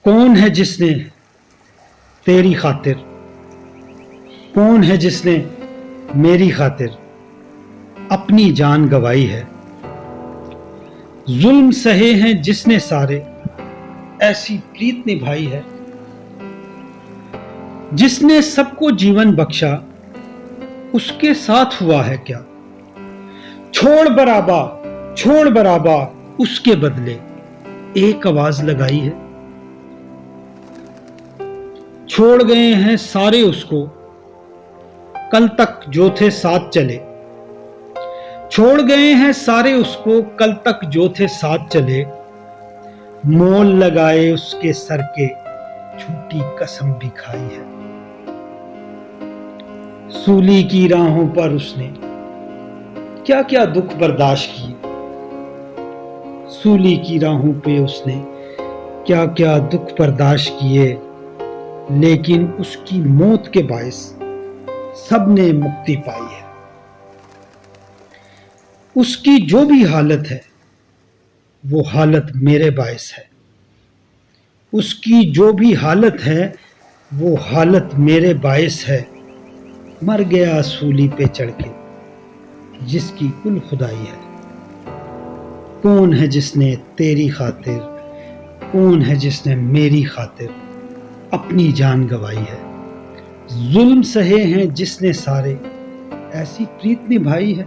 کون ہے جس نے تیری خاطر، کون ہے جس نے میری خاطر اپنی جان گوائی ہے؟ ظلم سہے ہیں جس نے سارے، ایسی پریت نبھائی ہے۔ جس نے سب کو جیون بخشا، اس کے ساتھ ہوا ہے کیا؟ چھوڑ برابا اس کے بدلے ایک آواز لگائی ہے۔ چھوڑ گئے ہیں سارے اس کو، کل تک جو تھے ساتھ چلے۔ چھوڑ گئے ہیں سارے اس کو، کل تک جو تھے ساتھ چلے۔ مول لگائے اس کے سر کے، جھوٹی قسم بھی کھائی ہے۔ سولی کی راہوں پر اس نے کیا کیا دکھ برداشت کیے، سولی کی راہوں پہ اس نے کیا کیا دکھ برداشت کیے، لیکن اس کی موت کے باعث سب نے مکتی پائی ہے۔ اس کی جو بھی حالت ہے وہ حالت میرے باعث ہے، اس کی جو بھی حالت ہے وہ حالت میرے باعث ہے۔ مر گیا سولی پہ چڑھ کے جس کی کل خدائی ہے۔ کون ہے جس نے تیری خاطر، کون ہے جس نے میری خاطر اپنی جان گوائی ہے؟ ظلم سہے ہیں جس نے سارے، ایسی پریت نبھائی ہے۔